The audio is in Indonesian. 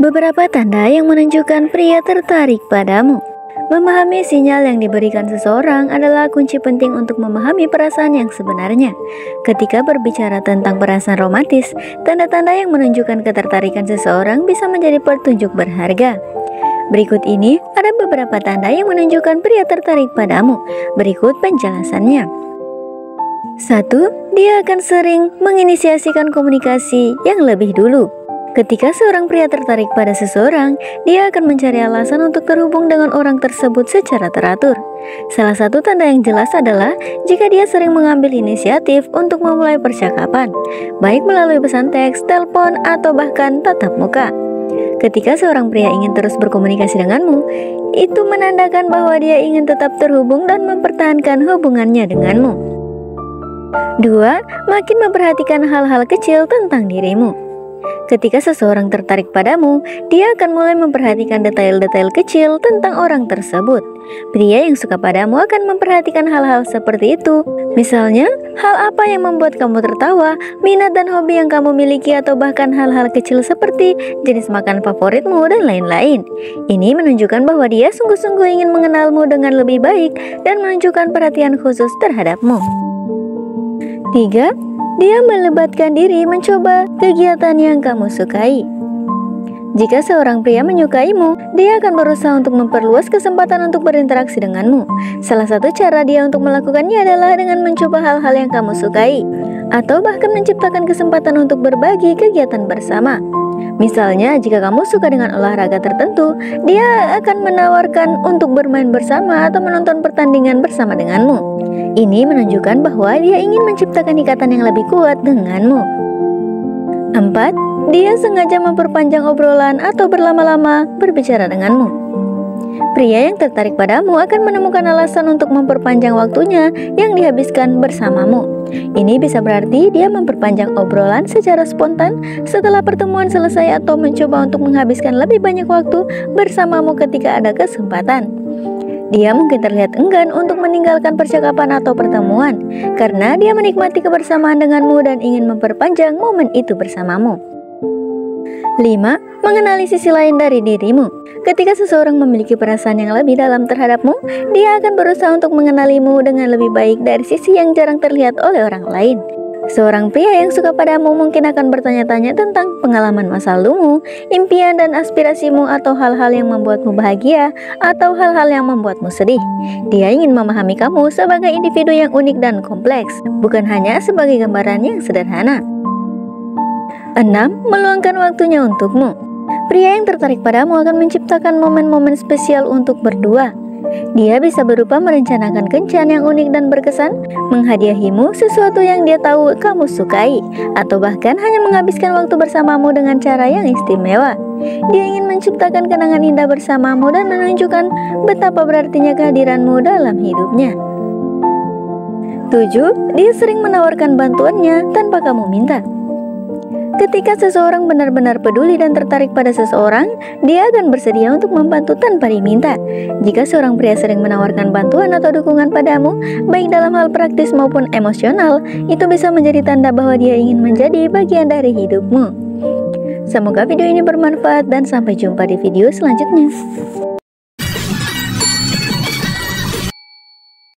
Beberapa tanda yang menunjukkan pria tertarik padamu. Memahami sinyal yang diberikan seseorang adalah kunci penting untuk memahami perasaan yang sebenarnya. Ketika berbicara tentang perasaan romantis, tanda-tanda yang menunjukkan ketertarikan seseorang bisa menjadi petunjuk berharga. Berikut ini ada beberapa tanda yang menunjukkan pria tertarik padamu. Berikut penjelasannya. 1. Dia akan sering menginisiasikan komunikasi yang lebih dulu. Ketika seorang pria tertarik pada seseorang, dia akan mencari alasan untuk terhubung dengan orang tersebut secara teratur. Salah satu tanda yang jelas adalah jika dia sering mengambil inisiatif untuk memulai percakapan, baik melalui pesan teks, telepon, atau bahkan tatap muka. Ketika seorang pria ingin terus berkomunikasi denganmu, itu menandakan bahwa dia ingin tetap terhubung dan mempertahankan hubungannya denganmu. 2. Makin memperhatikan hal-hal kecil tentang dirimu. Ketika seseorang tertarik padamu, dia akan mulai memperhatikan detail-detail kecil tentang orang tersebut. Pria yang suka padamu akan memperhatikan hal-hal seperti itu. Misalnya, hal apa yang membuat kamu tertawa, minat dan hobi yang kamu miliki, atau bahkan hal-hal kecil seperti jenis makan favoritmu dan lain-lain. Ini menunjukkan bahwa dia sungguh-sungguh ingin mengenalmu dengan lebih baik dan menunjukkan perhatian khusus terhadapmu. 3. Dia melibatkan diri mencoba kegiatan yang kamu sukai. Jika seorang pria menyukaimu, dia akan berusaha untuk memperluas kesempatan untuk berinteraksi denganmu. Salah satu cara dia untuk melakukannya adalah dengan mencoba hal-hal yang kamu sukai, atau bahkan menciptakan kesempatan untuk berbagi kegiatan bersama. Misalnya, jika kamu suka dengan olahraga tertentu, dia akan menawarkan untuk bermain bersama atau menonton pertandingan bersama denganmu. Ini menunjukkan bahwa dia ingin menciptakan ikatan yang lebih kuat denganmu. 4. Dia sengaja memperpanjang obrolan atau berlama-lama berbicara denganmu. Pria yang tertarik padamu akan menemukan alasan untuk memperpanjang waktunya yang dihabiskan bersamamu. Ini bisa berarti dia memperpanjang obrolan secara spontan setelah pertemuan selesai atau mencoba untuk menghabiskan lebih banyak waktu bersamamu ketika ada kesempatan. Dia mungkin terlihat enggan untuk meninggalkan percakapan atau pertemuan karena dia menikmati kebersamaan denganmu dan ingin memperpanjang momen itu bersamamu. 5. Mengenali sisi lain dari dirimu. Ketika seseorang memiliki perasaan yang lebih dalam terhadapmu, dia akan berusaha untuk mengenalimu dengan lebih baik dari sisi yang jarang terlihat oleh orang lain. Seorang pria yang suka padamu mungkin akan bertanya-tanya tentang pengalaman masa lalumu, impian dan aspirasimu, atau hal-hal yang membuatmu bahagia, atau hal-hal yang membuatmu sedih. Dia ingin memahami kamu sebagai individu yang unik dan kompleks, bukan hanya sebagai gambaran yang sederhana. 6. Meluangkan waktunya untukmu. Pria yang tertarik padamu akan menciptakan momen-momen spesial untuk berdua. Dia bisa berupa merencanakan kencan yang unik dan berkesan, menghadiahimu sesuatu yang dia tahu kamu sukai, atau bahkan hanya menghabiskan waktu bersamamu dengan cara yang istimewa. Dia ingin menciptakan kenangan indah bersamamu dan menunjukkan betapa berartinya kehadiranmu dalam hidupnya. 7. Dia sering menawarkan bantuannya tanpa kamu minta. Ketika seseorang benar-benar peduli dan tertarik pada seseorang, dia akan bersedia untuk membantu tanpa diminta. Jika seorang pria sering menawarkan bantuan atau dukungan padamu, baik dalam hal praktis maupun emosional, itu bisa menjadi tanda bahwa dia ingin menjadi bagian dari hidupmu. Semoga video ini bermanfaat dan sampai jumpa di video selanjutnya.